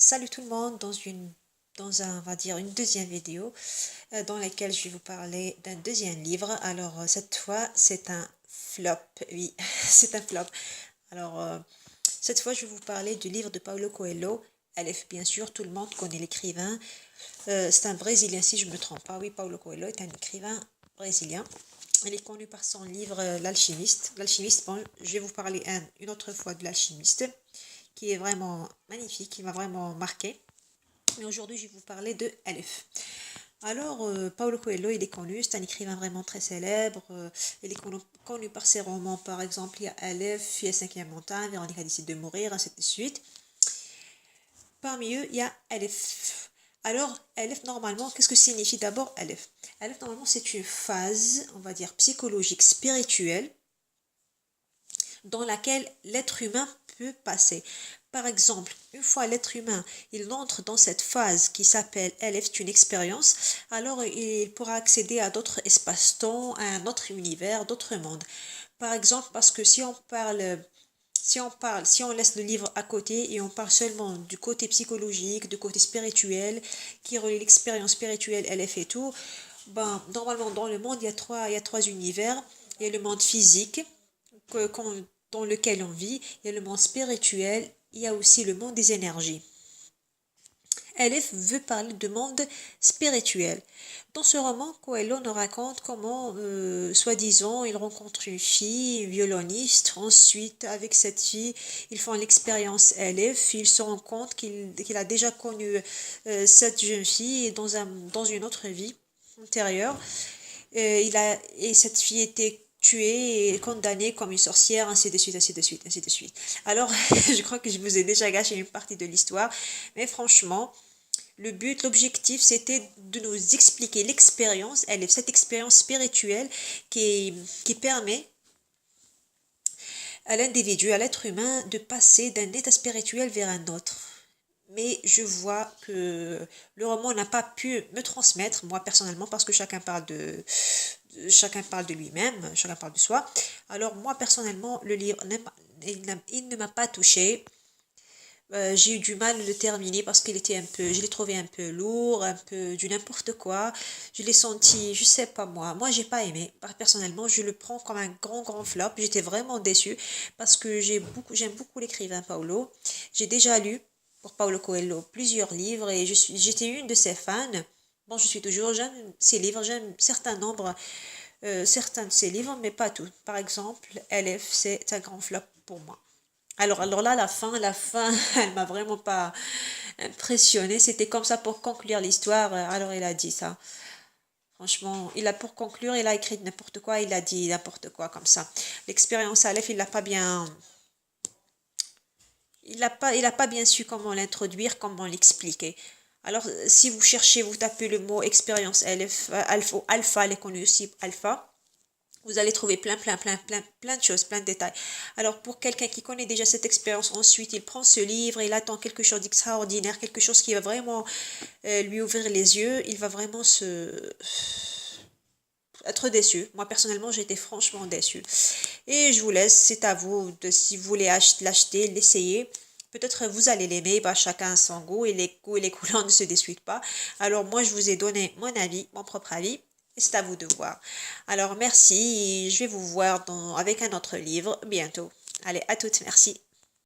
Salut tout le monde on va dire une deuxième vidéo dans laquelle je vais vous parler d'un deuxième livre. Alors cette fois c'est un flop, oui, c'est un flop. Alors cette fois je vais vous parler du livre de Paulo Coelho. Aleph, bien sûr, tout le monde connaît l'écrivain. C'est un Brésilien si je ne me trompe pas. Oui, Paulo Coelho est un écrivain brésilien. Il est connu par son livre L'Alchimiste. L'Alchimiste, bon, je vais vous parler une autre fois de L'Alchimiste, qui est vraiment magnifique, qui m'a vraiment marqué. Mais aujourd'hui, je vais vous parler de Aleph. Alors, Paulo Coelho, il est connu, c'est un écrivain vraiment très célèbre. Il est connu par ses romans, par exemple, il y a Aleph, il y a Cinquième Montagne, Véronique a décidé de mourir, ainsi de suite. Parmi eux, il y a Aleph. Alors, Aleph, normalement, qu'est-ce que signifie d'abord Aleph? Aleph, normalement, c'est une phase, on va dire, psychologique, spirituelle, dans laquelle l'être humain peut passer. Par exemple, une fois l'être humain, il entre dans cette phase qui s'appelle Aleph, c'est une expérience, alors il pourra accéder à d'autres espaces-temps, à un autre univers, d'autres mondes. Par exemple, parce que si on laisse le livre à côté et on parle seulement du côté psychologique, du côté spirituel, qui relie l'expérience spirituelle, Aleph et tout, ben, normalement, dans le monde, il y a trois univers. Il y a le monde physique, dans lequel on vit, il y a le monde spirituel, il y a aussi le monde des énergies. Aleph veut parler du monde spirituel. Dans ce roman, Coelho nous raconte comment, soi-disant, il rencontre une fille, une violoniste. Ensuite, avec cette fille, ils font l'expérience Aleph. Il se rend compte qu'il a déjà connu cette jeune fille dans une autre vie antérieure. Et cette fille était tuée et condamnée comme une sorcière, ainsi de suite, ainsi de suite, ainsi de suite. Alors, je crois que je vous ai déjà gâché une partie de l'histoire, mais franchement, l'objectif, c'était de nous expliquer l'expérience, cette expérience spirituelle qui permet à l'individu, à l'être humain, de passer d'un état spirituel vers un autre. Mais je vois que le roman n'a pas pu me transmettre, moi personnellement, parce que chacun parle de lui-même, chacun parle de soi. Alors moi personnellement, le livre, il ne m'a pas touché. J'ai eu du mal à le terminer parce je l'ai trouvé un peu lourd, un peu du n'importe quoi. Je l'ai senti, je sais pas moi. Moi, j'ai pas aimé. Personnellement, je le prends comme un grand flop. J'étais vraiment déçue parce que j'aime beaucoup l'écrivain Paulo. J'ai déjà lu pour Paulo Coelho plusieurs livres et j'étais une de ses fans. Bon, j'aime ses livres, j'aime certains de ses livres, mais pas tous. Par exemple, LF, c'est un grand flop pour moi. Alors là, la fin, elle m'a vraiment pas impressionnée. C'était comme ça pour conclure l'histoire. Alors il a dit ça. Franchement, pour conclure, il a écrit n'importe quoi, il a dit n'importe quoi comme ça. L'expérience Aleph, il a pas bien su comment l'introduire, comment l'expliquer. Alors, si vous cherchez, vous tapez le mot expérience Aleph, alpha, elle est connue aussi alpha. Vous allez trouver plein de choses, plein de détails. Alors, pour quelqu'un qui connaît déjà cette expérience, ensuite, il prend ce livre, il attend quelque chose d'extraordinaire, quelque chose qui va vraiment lui ouvrir les yeux, il va vraiment être déçu. Moi, personnellement, j'ai été franchement déçue. Et je vous laisse, c'est à vous, si vous voulez l'acheter, l'essayer. Peut-être vous allez l'aimer, bah, chacun a son goût et les goûts et les couleurs ne se discutent pas. Alors moi, je vous ai donné mon avis, mon propre avis. Et c'est à vous de voir. Alors merci, je vais vous voir avec un autre livre bientôt. Allez, à toutes, merci.